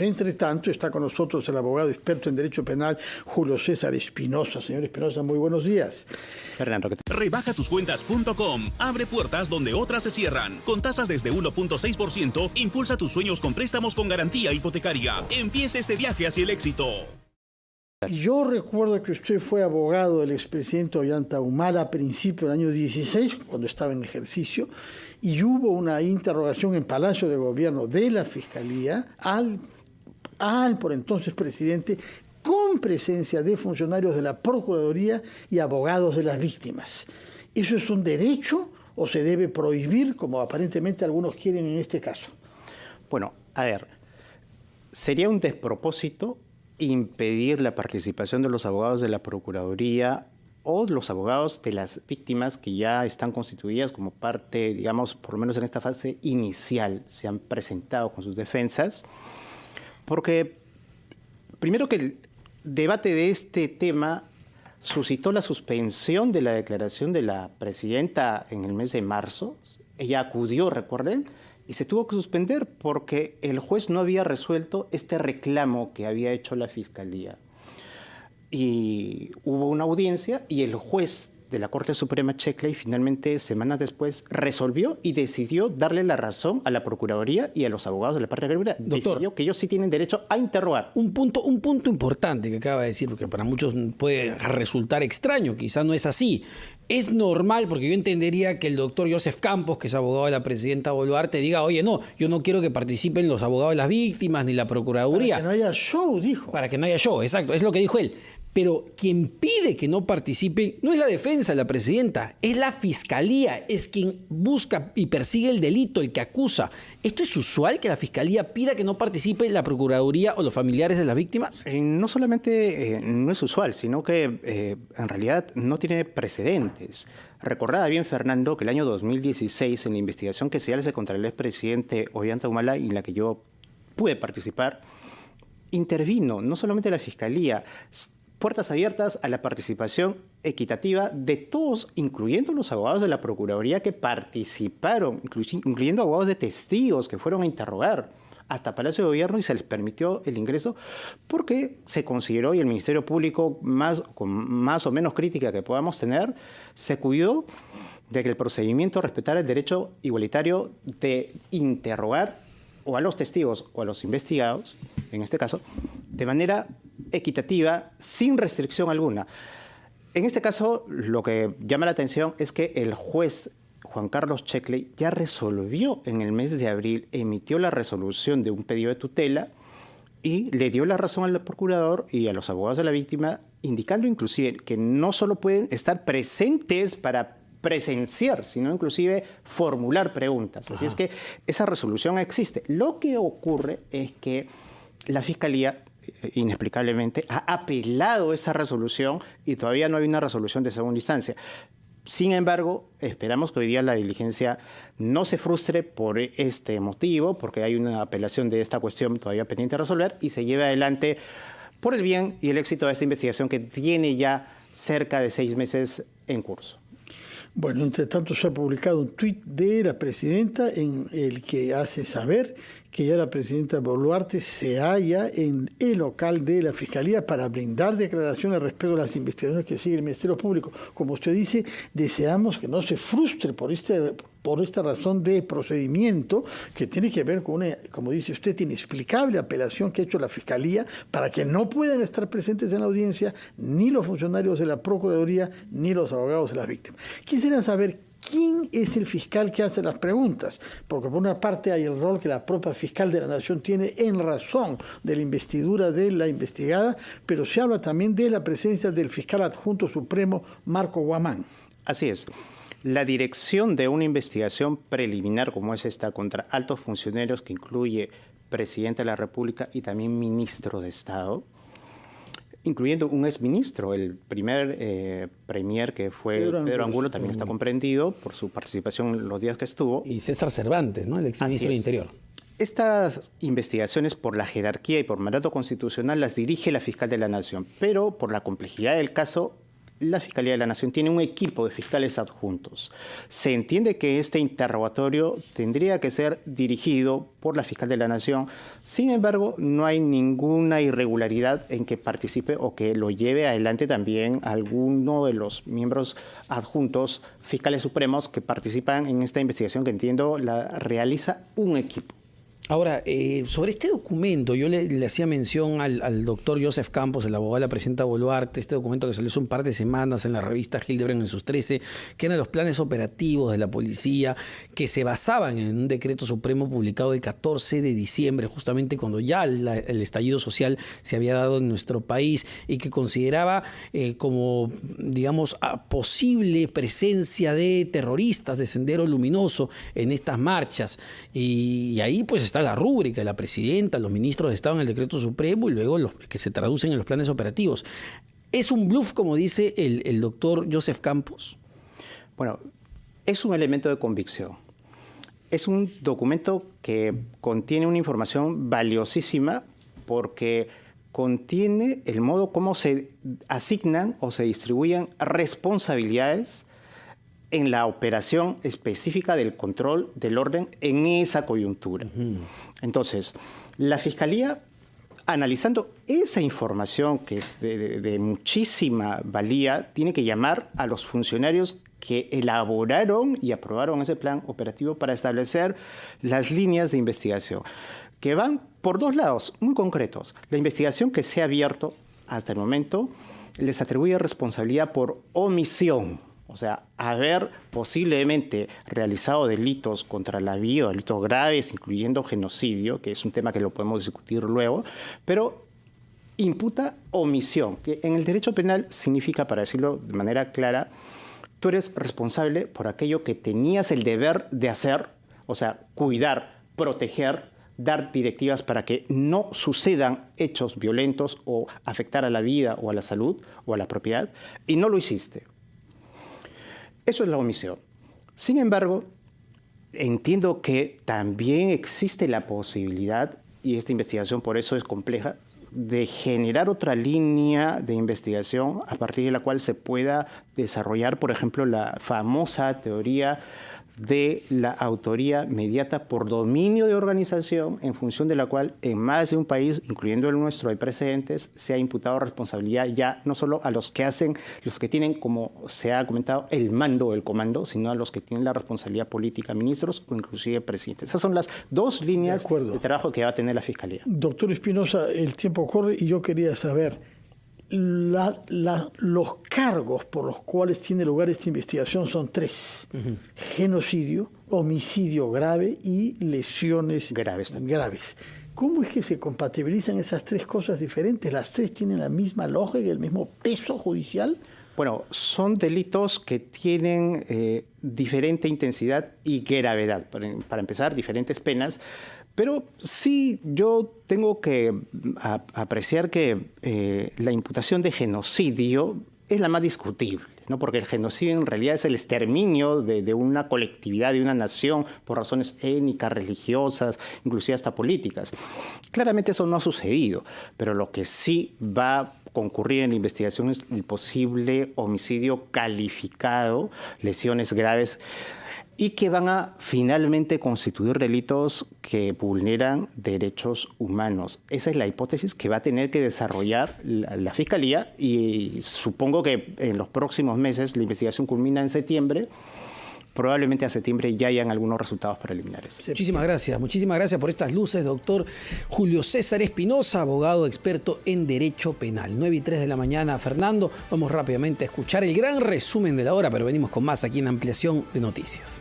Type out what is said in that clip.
Entre tanto, está con nosotros el abogado experto en Derecho Penal, Julio César Espinosa. Señor Espinosa, muy buenos días. Fernando, Rebajatucuentas.com abre puertas donde otras se cierran. Con tasas desde 1.6%, impulsa tus sueños con préstamos con garantía hipotecaria. Empieza este viaje hacia el éxito. Yo recuerdo que usted fue abogado del expresidente Ollanta Humala a principios del año 16, cuando estaba en ejercicio, y hubo una interrogación en Palacio de Gobierno de la Fiscalía al por entonces presidente, con presencia de funcionarios de la Procuraduría y abogados de las víctimas. ¿Eso es un derecho o se debe prohibir, como aparentemente algunos quieren en este caso? Bueno, a ver, sería un despropósito impedir la participación de los abogados de la Procuraduría o los abogados de las víctimas que ya están constituidas como parte, digamos, por lo menos en esta fase inicial, se han presentado con sus defensas, porque primero que el debate de este tema suscitó la suspensión de la declaración de la presidenta en el mes de marzo. Ella acudió, recuerden, y se tuvo que suspender porque el juez no había resuelto este reclamo que había hecho la Fiscalía. Y hubo una audiencia y el juez de la Corte Suprema Checkley finalmente, semanas después, resolvió y decidió darle la razón a la Procuraduría y a los abogados de la parte de la Procuraduría. Decidió que ellos sí tienen derecho a interrogar. Un punto importante que acaba de decir, porque para muchos puede resultar extraño, quizás no es así. Es normal, porque yo entendería que el doctor Joseph Campos, que es abogado de la presidenta Boluarte, diga, oye, no, yo no quiero que participen los abogados de las víctimas ni la Procuraduría. Para que no haya show, dijo. Para que no haya show, exacto, es lo que dijo él. Pero quien pide que no participen no es la defensa de la presidenta, es la fiscalía, es quien busca y persigue el delito, el que acusa. ¿Esto es usual que la fiscalía pida que no participe la Procuraduría o los familiares de las víctimas? No solamente no es usual, sino que en realidad no tiene precedentes. Recordaba bien, Fernando, que el año 2016, en la investigación que se hace contra el expresidente Ollanta Humala, en la que yo pude participar, intervino no solamente la fiscalía, puertas abiertas a la participación equitativa de todos, incluyendo los abogados de la Procuraduría que participaron, incluyendo abogados de testigos que fueron a interrogar hasta Palacio de Gobierno y se les permitió el ingreso porque se consideró, y el Ministerio Público, con más o menos crítica que podamos tener, se cuidó de que el procedimiento respetara el derecho igualitario de interrogar o a los testigos o a los investigados, en este caso, de manera equitativa, sin restricción alguna. En este caso, lo que llama la atención es que el juez Juan Carlos Checkley ya resolvió en el mes de abril, emitió la resolución de un pedido de tutela y le dio la razón al procurador y a los abogados de la víctima, indicando inclusive que no solo pueden estar presentes para presenciar, sino inclusive formular preguntas. Así es que esa resolución existe. Lo que ocurre es que la Fiscalía inexplicablemente ha apelado esa resolución y todavía no hay una resolución de segunda instancia. Sin embargo, esperamos que hoy día la diligencia no se frustre por este motivo, porque hay una apelación de esta cuestión todavía pendiente de resolver y se lleve adelante por el bien y el éxito de esta investigación que tiene ya cerca de 6 meses en curso. Bueno, entre tanto se ha publicado un tuit de la presidenta en el que hace saber que ya la presidenta Boluarte se halla en el local de la Fiscalía para brindar declaraciones respecto a las investigaciones que sigue el Ministerio Público. Como usted dice, deseamos que no se frustre por esta razón de procedimiento que tiene que ver con una, como dice usted, inexplicable apelación que ha hecho la Fiscalía para que no puedan estar presentes en la audiencia ni los funcionarios de la Procuraduría ni los abogados de las víctimas. Quisiera saber ¿quién es el fiscal que hace las preguntas? Porque por una parte hay el rol que la propia fiscal de la Nación tiene en razón de la investidura de la investigada, pero se habla también de la presencia del fiscal adjunto supremo Marco Guamán. Así es. La dirección de una investigación preliminar como es esta contra altos funcionarios que incluye presidente de la República y también ministro de Estado, incluyendo un exministro, el primer premier que fue Pedro Angulo, también está comprendido por su participación en los días que estuvo. Y César Cervantes, ¿no? El exministro de Interior. Estas investigaciones por la jerarquía y por mandato constitucional las dirige la fiscal de la Nación, pero por la complejidad del caso la Fiscalía de la Nación tiene un equipo de fiscales adjuntos. Se entiende que este interrogatorio tendría que ser dirigido por la fiscal de la Nación. Sin embargo, no hay ninguna irregularidad en que participe o que lo lleve adelante también alguno de los miembros adjuntos fiscales supremos que participan en esta investigación, que entiendo la realiza un equipo. Ahora, sobre este documento, yo le hacía mención al doctor Joseph Campos, el abogado de la presidenta Boluarte, este documento que salió hace un par de semanas en la revista Hildebrand en sus 13, que eran los planes operativos de la policía, que se basaban en un decreto supremo publicado el 14 de diciembre, justamente cuando ya el estallido social se había dado en nuestro país, y que consideraba como, digamos, posible presencia de terroristas de Sendero Luminoso en estas marchas. Y ahí pues está la rúbrica, la presidenta, los ministros de Estado en el decreto supremo y luego los que se traducen en los planes operativos. ¿Es un bluff, como dice el doctor Joseph Campos? Bueno, es un elemento de convicción. Es un documento que contiene una información valiosísima porque contiene el modo como se asignan o se distribuyen responsabilidades en la operación específica del control del orden en esa coyuntura. Entonces, la Fiscalía, analizando esa información que es de muchísima valía, tiene que llamar a los funcionarios que elaboraron y aprobaron ese plan operativo para establecer las líneas de investigación, que van por dos lados muy concretos. La investigación que se ha abierto hasta el momento les atribuye responsabilidad por omisión, o sea, haber posiblemente realizado delitos contra la vida, delitos graves, incluyendo genocidio, que es un tema que lo podemos discutir luego, pero imputa omisión, que en el derecho penal significa, para decirlo de manera clara, tú eres responsable por aquello que tenías el deber de hacer, o sea, cuidar, proteger, dar directivas para que no sucedan hechos violentos o afectar a la vida o a la salud o a la propiedad, y no lo hiciste. Eso es la omisión. Sin embargo, entiendo que también existe la posibilidad, y esta investigación por eso es compleja, de generar otra línea de investigación a partir de la cual se pueda desarrollar, por ejemplo, la famosa teoría de la autoría mediata por dominio de organización, en función de la cual en más de un país, incluyendo el nuestro, hay precedentes, se ha imputado responsabilidad ya no solo a los que hacen, los que tienen, como se ha comentado, el mando o el comando, sino a los que tienen la responsabilidad política, ministros o inclusive presidentes. Esas son las dos líneas de trabajo que va a tener la Fiscalía. Doctor Espinosa, el tiempo corre y yo quería saber, los cargos por los cuales tiene lugar esta investigación son tres: genocidio, homicidio grave y lesiones graves. ¿Cómo es que se compatibilizan esas tres cosas diferentes? ¿Las tres tienen la misma lógica y el mismo peso judicial? Bueno, son delitos que tienen diferente intensidad y gravedad. Para empezar, diferentes penas. Pero sí, yo tengo que apreciar que la imputación de genocidio es la más discutible, ¿no? Porque el genocidio en realidad es el exterminio de una colectividad, de una nación, por razones étnicas, religiosas, inclusive hasta políticas. Claramente eso no ha sucedido, pero lo que sí va a concurrir en la investigación es el posible homicidio calificado, lesiones graves, y que van a finalmente constituir delitos que vulneran derechos humanos. Esa es la hipótesis que va a tener que desarrollar la Fiscalía, y supongo que en los próximos meses, la investigación culmina en septiembre, probablemente a septiembre ya hayan algunos resultados preliminares. Muchísimas gracias por estas luces, doctor Julio César Espinosa, abogado experto en Derecho Penal. 9:03 de la mañana, Fernando. Vamos rápidamente a escuchar el gran resumen de la hora, pero venimos con más aquí en Ampliación de Noticias.